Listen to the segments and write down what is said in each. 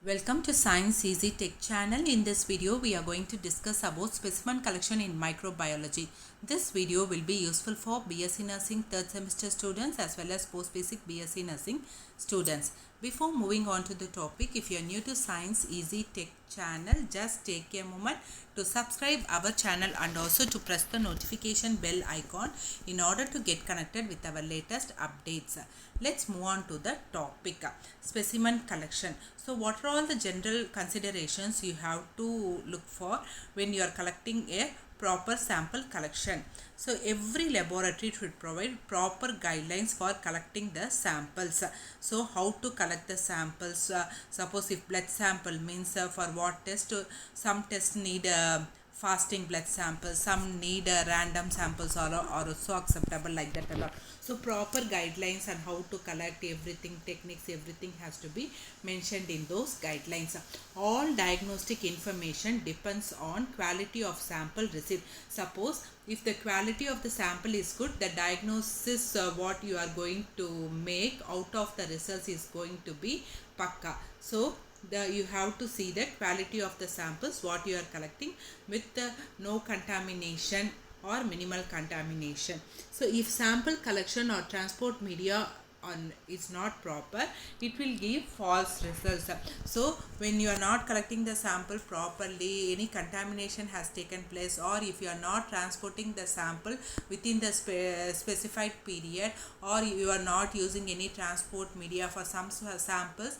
Welcome to Science Easy Tech channel. In this video, we are going to discuss about specimen collection in microbiology. This video will be useful for B.Sc Nursing third semester students as well as post-basic B.Sc Nursing students. Before moving on to the topic, if you are new to Science Easy Tech channel, just take a moment to subscribe our channel and also to press the notification bell icon in order to get connected with our latest updates. Let's move on to the topic, specimen collection. So what are all the general considerations you have to look for when you are collecting a proper sample collection? So every laboratory should provide proper guidelines for collecting the samples. So how to collect the samples? Suppose if blood sample means for what test? Some tests need fasting blood samples, some need random samples or also acceptable like that and all. So proper guidelines on how to collect everything, techniques, everything has to be mentioned in those guidelines. All diagnostic information depends on quality of sample received. Suppose if the quality of the sample is good, the diagnosis what you are going to make out of the results is going to be pakka. So you have to see the quality of the samples what you are collecting with no contamination or minimal contamination. So if sample collection or transport media is not proper, it will give false results. So when you are not collecting the sample properly, any contamination has taken place, or if you are not transporting the sample within the specified period, or you are not using any transport media for some samples,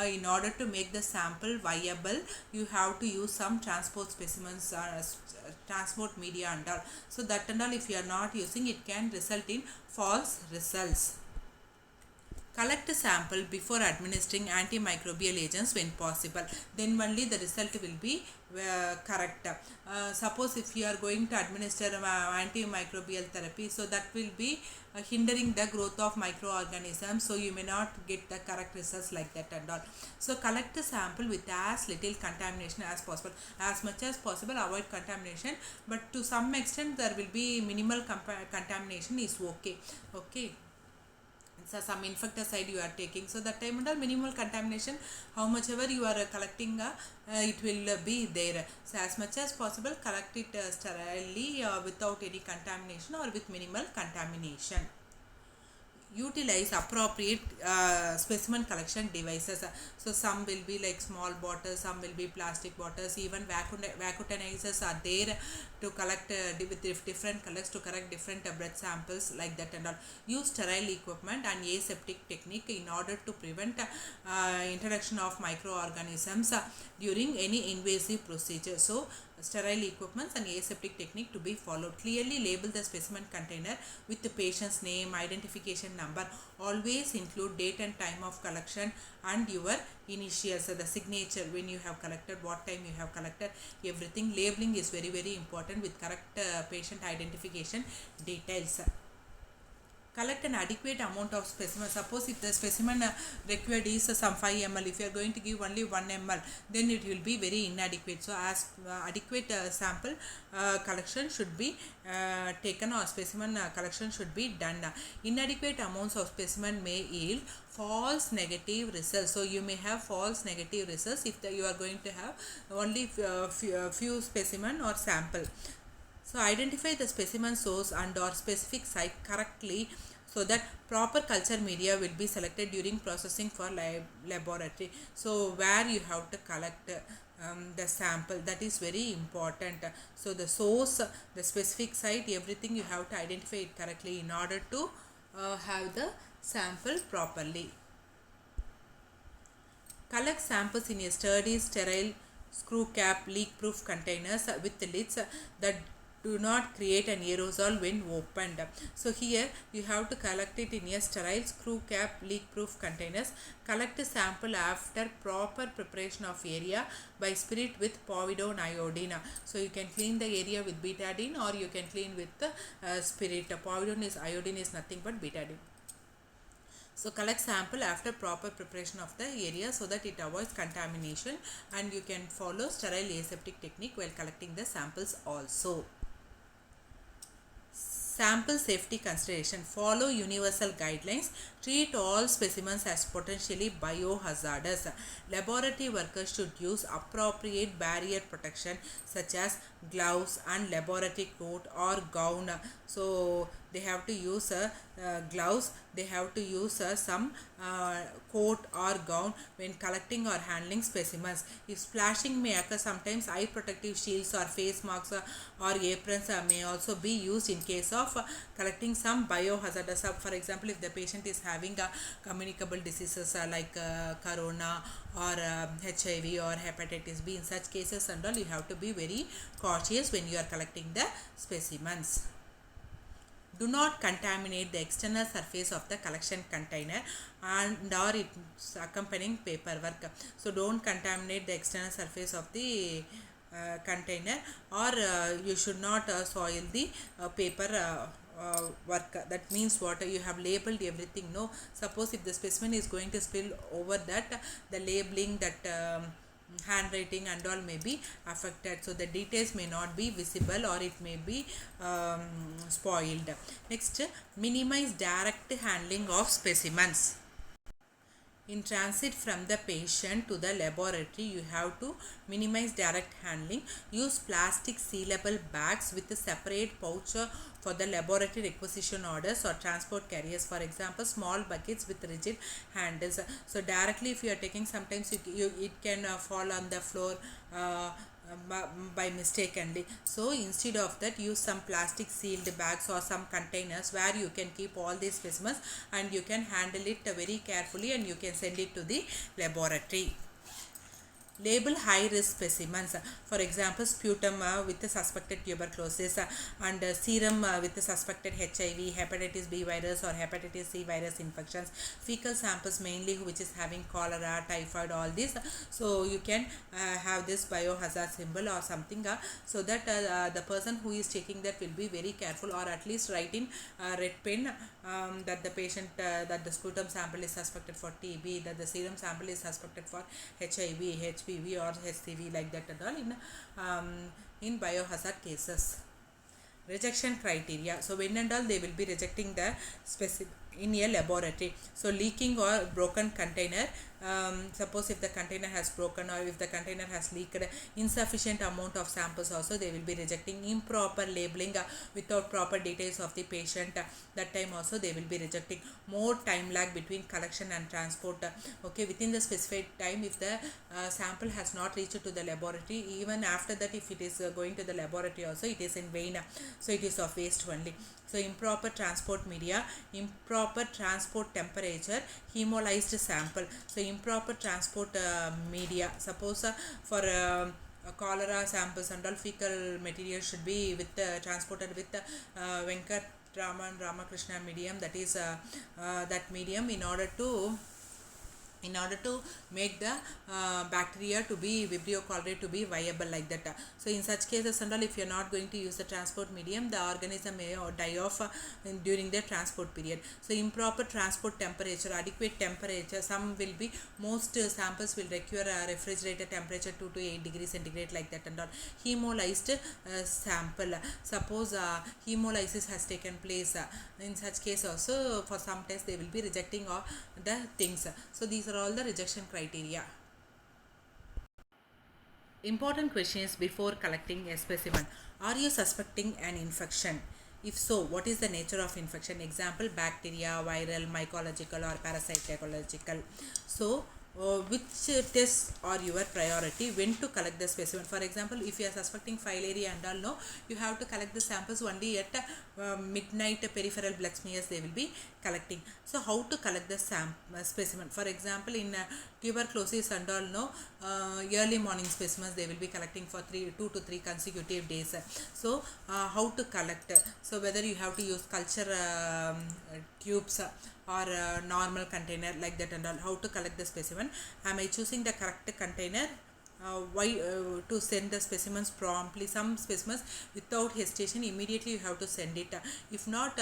in order to make the sample viable, you have to use some transport specimens transport media and all. So that and all, if you are not using, it can result in false results. Collect a sample before administering antimicrobial agents when possible. Then only the result will be correct. Suppose if you are going to administer antimicrobial therapy, so that will be hindering the growth of microorganisms, so you may not get the correct results like that and all. So collect a sample with as little contamination as possible. As much as possible avoid contamination, but to some extent there will be minimal contamination is okay. So some insecticide you are taking, so that time under minimal contamination, how much ever you are collecting, it will be there. So as much as possible collect it sterilely without any contamination or with minimal contamination. Utilize appropriate specimen collection devices. So some will be like small bottles, some will be plastic bottles, even vacuuminizers are there to collect with different colors to collect different blood samples like that and all. Use sterile equipment and aseptic technique in order to prevent introduction of microorganisms during any invasive procedure. So sterile equipments and aseptic technique to be followed. Clearly label the specimen container with the patient's name, identification number. Always include date and time of collection and your initials, the signature when you have collected, what time you have collected, everything. Labeling is very important with correct patient identification details. Collect an adequate amount of specimen. Suppose if the specimen required is some 5 ml, if you are going to give only 1 ml, then it will be very inadequate. So as adequate sample collection should be taken, or specimen collection should be done. Inadequate amounts of specimen may yield false negative results. So you may have false negative results if you are going to have only few specimen or sample. So identify the specimen source and or specific site correctly, so that proper culture media will be selected during processing for laboratory. So where you have to collect the sample, that is very important. So the source, the specific site, everything you have to identify it correctly in order to have the sample properly. Collect samples in a sturdy, sterile, screw cap, leak-proof containers with lids that do not create an aerosol when opened. So here you have to collect it in a sterile, screw cap, leak-proof containers. Collect a sample after proper preparation of area by spirit with povidone iodine. So you can clean the area with betadine, or you can clean with the spirit. Iodine is nothing but betadine. So collect sample after proper preparation of the area so that it avoids contamination, and you can follow sterile aseptic technique while collecting the samples also. Sample safety consideration. Follow universal guidelines. Treat all specimens as potentially biohazardous. Laboratory workers should use appropriate barrier protection such as gloves and laboratory coat or gown. So they have to use gloves, they have to use some coat or gown when collecting or handling specimens. If splashing may occur, sometimes eye protective shields or face masks or aprons may also be used in case of collecting some biohazardous. For example, if the patient is having communicable diseases like corona or HIV or hepatitis B, in such cases and all, you have to be very cautious when you are collecting the specimens. Do not contaminate the external surface of the collection container and or its accompanying paperwork. So don't contaminate the external surface of the container, or you should not soil the paper work. That means what? You have labeled everything. No, suppose if the specimen is going to spill over that, the labeling, that handwriting and all may be affected, so the details may not be visible or it may be spoiled. Next, minimize direct handling of specimens. In transit from the patient to the laboratory, you have to minimize direct handling. Use plastic sealable bags with a separate pouch for the laboratory requisition orders or transport carriers. For example, small buckets with rigid handles. So directly if you are taking, sometimes it can fall on the floor by mistakenly. So instead of that, use some plastic sealed bags or some containers where you can keep all these specimens and you can handle it very carefully and you can send it to the laboratory. Label high-risk specimens. For example, sputum with the suspected tuberculosis and serum with the suspected HIV, hepatitis B virus or hepatitis C virus infections. Fecal samples mainly which is having cholera, typhoid, all this. So you can have this biohazard symbol or something so that the person who is taking that will be very careful, or at least write in red pen that the patient, that the sputum sample is suspected for TB, that the serum sample is suspected for HIV, HPV or HCV, like that and all in biohazard cases. Rejection criteria. So when and all they will be rejecting the specific in a laboratory. So leaking or broken container. Suppose if the container has broken or if the container has leaked insufficient amount of samples, also they will be rejecting. Improper labeling without proper details of the patient, that time also they will be rejecting. More time lag between collection and transport. Okay, within the specified time, if the sample has not reached to the laboratory, even after that if it is going to the laboratory also, it is in vain, so it is of waste only. So improper transport media, improper transport temperature, hemolyzed sample. So improper transport media. Suppose for cholera samples and all, fecal material should be with transported with Venkat Raman Ramakrishna medium, that is that medium, in order to make the bacteria to be Vibrio cholerae to be viable, like that. So in such cases and all, if you are not going to use the transport medium, the organism may die off during the transport period. So improper transport temperature, adequate temperature. Some will be, most samples will require a refrigerated temperature 2 to 8 degrees centigrade, like that and all. Hemolyzed sample. Suppose hemolysis has taken place, in such case also for some tests they will be rejecting all the things. So these are all the rejection criteria. Important questions before collecting a specimen. Are you suspecting an infection? If so, what is the nature of infection? Example, bacteria, viral, mycological or parasitological. So which tests are your priority? When to collect the specimen? For example, if you are suspecting filaria and all, no, you have to collect the samples only at midnight. Peripheral blood smears they will be collecting. So how to collect the specimen? For example, in tuberculosis and all, no, early morning specimens they will be collecting for 2 to 3 consecutive days. So how to collect? So whether you have to use culture tubes or normal container, like that and all. How to collect the specimen? Am I choosing the correct container? Why to send the specimens promptly? Some specimens without hesitation immediately you have to send it. If not,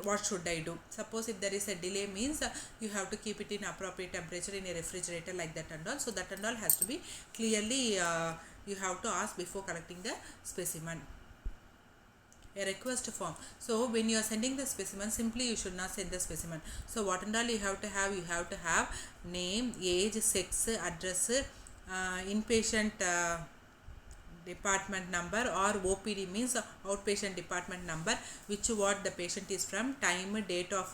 what should I do? Suppose if there is a delay, means you have to keep it in appropriate temperature in a refrigerator, like that and all. So that and all has to be clearly you have to ask before collecting the specimen. a request form. So when you are sending the specimen, simply you should not send the specimen. So what and all you have to have? You have to have name, age, sex, address, inpatient department number, or OPD means outpatient department number, which what the patient is from, time, date of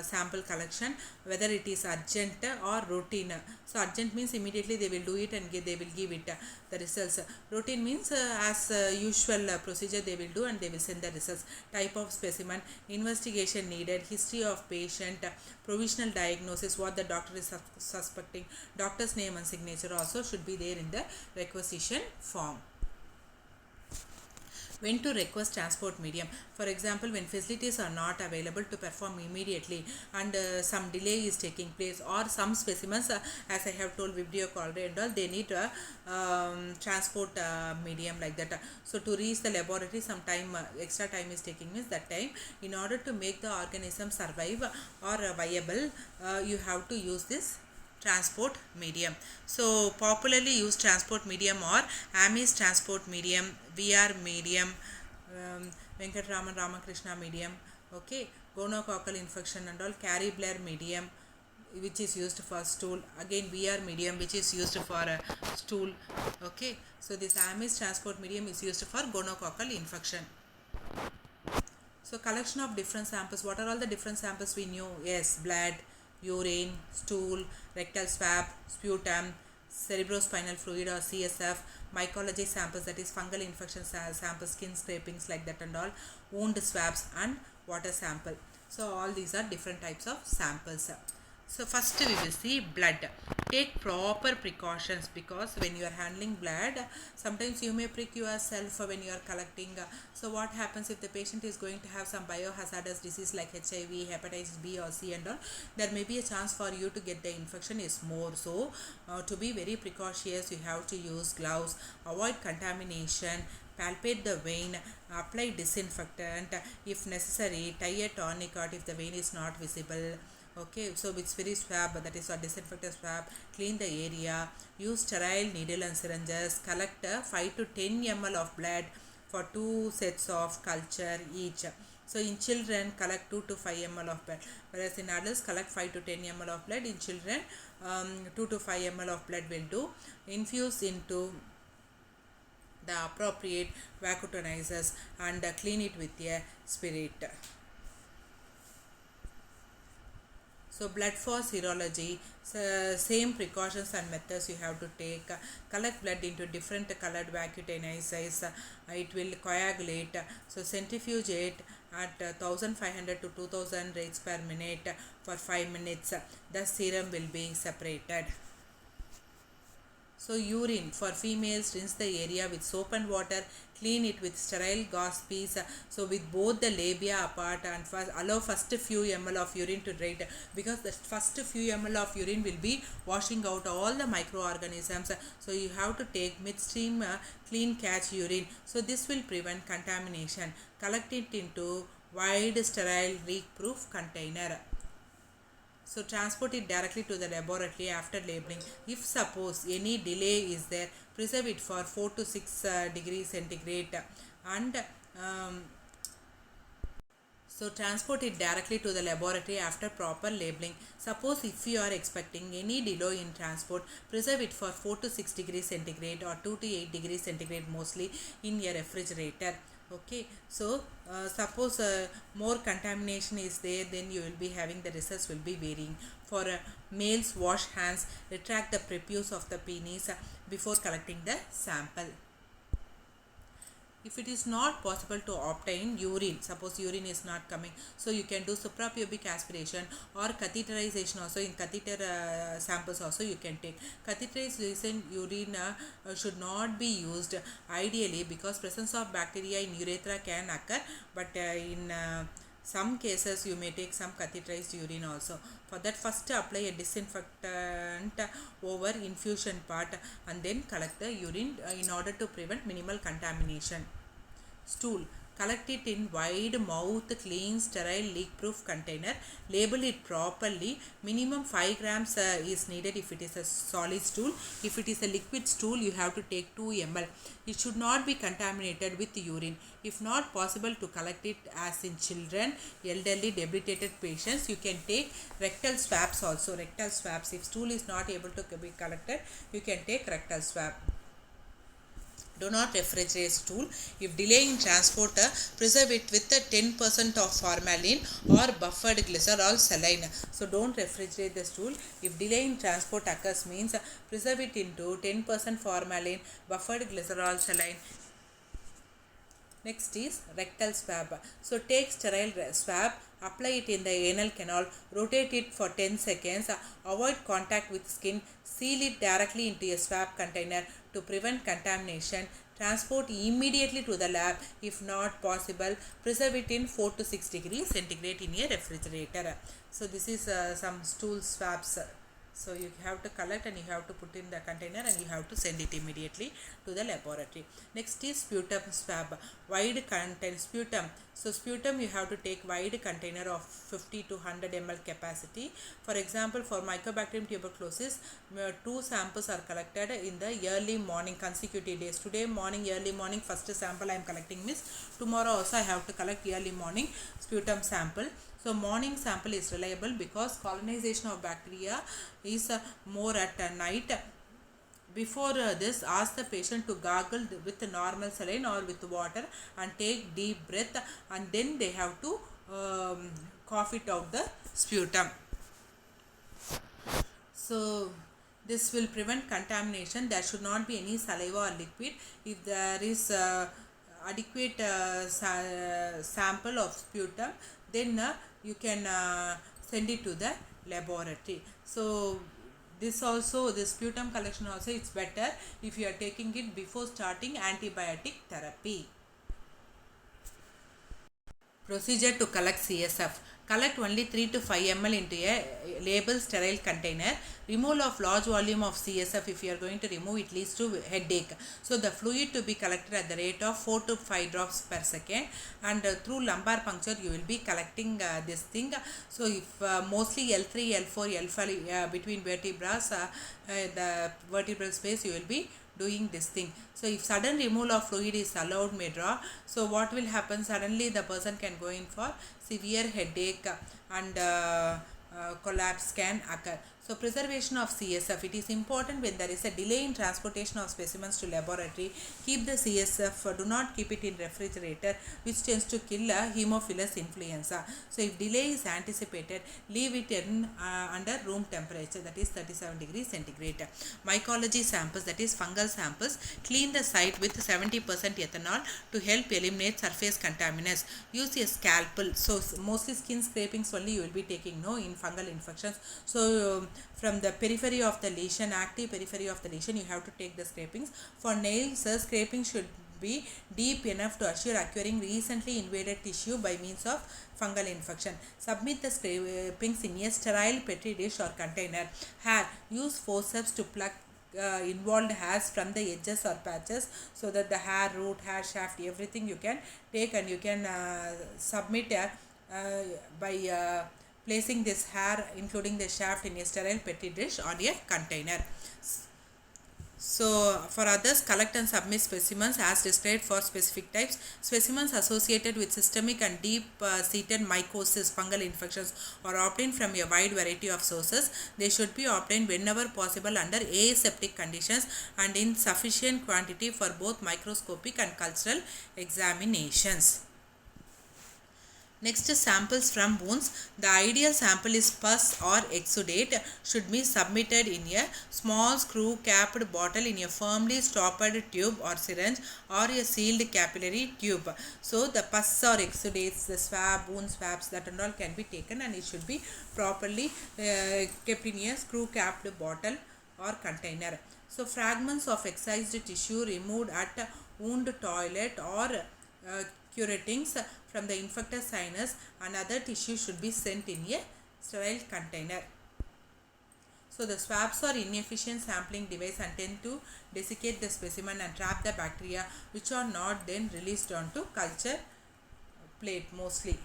sample collection, whether it is urgent or routine. So urgent means immediately they will do it and they will give it the results. Routine means as usual procedure they will do and they will send the results. Type of specimen, investigation needed, history of patient, provisional diagnosis, what the doctor is suspecting, doctor's name and signature also should be there in the requisition form. When to request transport medium? For example, when facilities are not available to perform immediately and some delay is taking place, or some specimens, as I have told, video call and all, they need a transport medium like that. So to reach the laboratory, some time, extra time is taking, means that time, in order to make the organism survive or viable, you have to use this transport medium. So popularly used transport medium or Amis transport medium, VR medium, Venkatraman Ramakrishna medium, okay, gonococcal infection and all, Carrie Blair medium, which is used for stool, again VR medium, which is used for stool, okay. So this Amis transport medium is used for gonococcal infection. So collection of different samples. What are all the different samples we knew? Yes, blood, urine, stool, rectal swab, sputum, cerebrospinal fluid or CSF, mycology samples, that is fungal infection samples, skin scrapings like that and all, wound swabs and water sample. So all these are different types of samples. So first we will see blood. Take proper precautions, because when you are handling blood, sometimes you may prick yourself when you are collecting. So what happens if the patient is going to have some biohazardous disease like HIV, hepatitis B or C and all, there may be a chance for you to get the infection is more. So to be very precautious, you have to use gloves, avoid contamination, palpate the vein, apply disinfectant if necessary, tie a tourniquet if the vein is not visible. Okay, so with spirit swab, that is a disinfectant swab, clean the area, use sterile needle and syringes, collect 5 to 10 ml of blood for 2 sets of culture each. So in children, collect 2 to 5 ml of blood, whereas in adults, collect 5 to 10 ml of blood. In children, 2 to 5 ml of blood will do. Infuse into the appropriate vacuotonizers and clean it with a spirit. So blood for serology, same precautions and methods you have to take. Collect blood into different colored vacuotonizers. It will coagulate. So centrifuge it at 1500 to 2000 rates per minute for 5 minutes. The serum will be separated. So urine for females, rinse the area with soap and water, clean it with sterile gauze piece. So with both the labia apart, and allow first few ml of urine to drain, because the first few ml of urine will be washing out all the microorganisms. So you have to take midstream clean catch urine. So this will prevent contamination. Collect it into wide sterile leak-proof container. So transport it directly to the laboratory after labeling. If suppose any delay is there, preserve it for 4 to 6 degrees centigrade and so transport it directly to the laboratory after proper labeling. Suppose if you are expecting any delay in transport, preserve it for 4 to 6 degrees centigrade or 2 to 8 degrees centigrade mostly in a refrigerator. Okay, so suppose more contamination is there, then you will be having the results will be varying. For males, wash hands, retract the prepuce of the penis before collecting the sample. If it is not possible to obtain urine, suppose urine is not coming, so you can do suprapubic aspiration or catheterization also. In catheter samples also you can take. Catheterization urine should not be used ideally, because presence of bacteria in urethra can occur, but in some cases you may take some catheterized urine also. For that, first apply a disinfectant over infusion part and then collect the urine in order to prevent minimal contamination. Stool. Collect it in wide mouth, clean, sterile, leak-proof container. Label it properly. Minimum 5 grams is needed if it is a solid stool. If it is a liquid stool, you have to take 2 ml. It should not be contaminated with urine. If not possible to collect it as in children, elderly, debilitated patients, you can take rectal swabs also. Rectal swabs. If stool is not able to be collected, you can take rectal swab. Do not refrigerate stool. If delay in transport, preserve it with 10% of formalin or buffered glycerol saline. So don't refrigerate the stool. If delay in transport occurs means preserve it into 10% formalin, buffered glycerol saline. Next is rectal swab. So take sterile swab, apply it in the anal canal, rotate it for 10 seconds, avoid contact with skin, seal it directly into a swab container to prevent contamination. Transport immediately to the lab. If not possible, preserve it in 4 to 6 degrees centigrade in a refrigerator. So this is some stool swabs. So you have to collect and you have to put in the container and you have to send it immediately to the laboratory. Next is sputum swab. Wide container sputum. So sputum you have to take wide container of 50 to 100 ml capacity. For example, for Mycobacterium tuberculosis, 2 samples are collected in the early morning consecutive days. Today morning, early morning, first sample I am collecting means tomorrow also I have to collect early morning sputum sample. So morning sample is reliable because colonization of bacteria is more at night. Before this, ask the patient to gargle with normal saline or with water and take deep breath, and then they have to cough it out the sputum. So this will prevent contamination. There should not be any saliva or liquid. If there is adequate sample of sputum, then you can send it to the laboratory. So this sputum collection also, it's better if you are taking it before starting antibiotic therapy. Procedure to collect CSF. Collect only 3 to 5 ml into a labeled sterile container. Removal of large volume of CSF, if you are going to remove, it leads to headache. So the fluid to be collected at the rate of 4 to 5 drops per second, and through lumbar puncture you will be collecting this thing. So if mostly L3, L4, L5 between vertebrae, the vertebral space, you will be doing this thing. So if sudden removal of fluid is allowed, may draw. So what will happen? Suddenly the person can go in for severe headache and collapse can occur. So preservation of CSF. It is important when there is a delay in transportation of specimens to laboratory. Keep the CSF. Do not keep it in refrigerator, which tends to kill Haemophilus influenza. So if delay is anticipated, leave it in under room temperature, that is 37 degrees centigrade. Mycology samples, that is fungal samples. Clean the site with 70% ethanol to help eliminate surface contaminants. Use a scalpel. So mostly skin scrapings only you will be taking in fungal infections. So from the periphery of the lesion, active periphery of the lesion, you have to take the scrapings. For nails, scraping should be deep enough to assure acquiring recently invaded tissue by means of fungal infection. Submit the scrapings in a sterile petri dish or container. Hair, use forceps to pluck involved hairs from the edges or patches, so that the hair root, hair shaft, everything you can take and you can submit by placing this hair including the shaft in a sterile petri dish or a container. So for others, collect and submit specimens as described for specific types. Specimens associated with systemic and deep-seated mycosis, fungal infections, are obtained from a wide variety of sources. They should be obtained whenever possible under aseptic conditions and in sufficient quantity for both microscopic and cultural examinations. Next, samples from wounds. The ideal sample is pus or exudate. Should be submitted in a small screw-capped bottle in a firmly stopped tube or syringe or a sealed capillary tube. So the pus or exudates, the swab, wound swabs, that and all can be taken, and it should be properly kept in a screw-capped bottle or container. So fragments of excised tissue removed at wound toilet or curettings from the infected sinus and other tissue should be sent in a sterile container. So the swabs are inefficient sampling device and tend to desiccate the specimen and trap the bacteria, which are not then released onto culture plate mostly.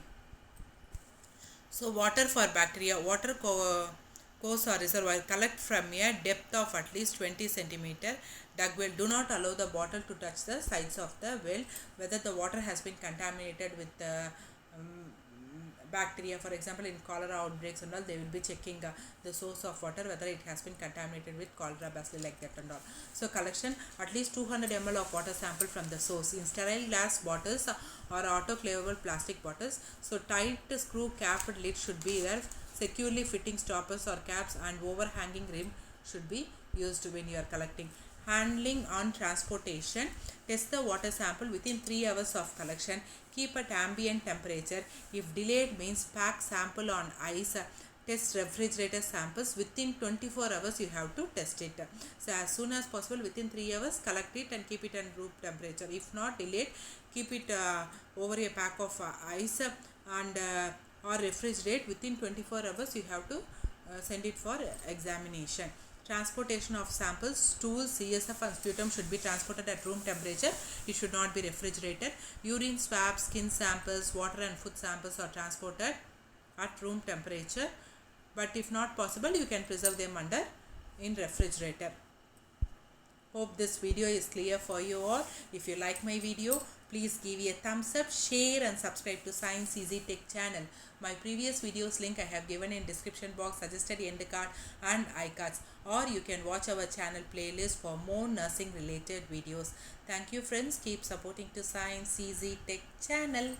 So water for bacteria, course or reservoir collect from a depth of at least 20 centimeter. Dug well. Do not allow the bottle to touch the sides of the well. Whether the water has been contaminated with um, bacteria, for example in cholera outbreaks and all, they will be checking the source of water, whether it has been contaminated with cholera bacilli like that and all. So collection at least 200 ml of water sample from the source in sterile glass bottles or autoclavable plastic bottles. So tight screw capped lid should be there. Securely fitting stoppers or caps and overhanging rim should be used when you are collecting. Handling on transportation. Test the water sample within 3 hours of collection. Keep at ambient temperature. If delayed means pack sample on ice. Test refrigerator samples within 24 hours. You have to test it. So as soon as possible within 3 hours collect it and keep it at room temperature. If not delayed, keep it over a pack of ice and or refrigerate within 24 hours. You have to send it for examination. Transportation of samples. Stool, CSF and sputum should be transported at room temperature. It should not be refrigerated. Urine swabs, skin samples, water and food samples are transported at room temperature. But if not possible, you can preserve them under in refrigerator. Hope this video is clear for you all. If you like my video, please give a thumbs up, share and subscribe to Science Easy Tech channel. My previous videos link I have given in description box, suggested end card and iCards, or you can watch our channel playlist for more nursing related videos. Thank you friends. Keep supporting to Science Easy Tech channel.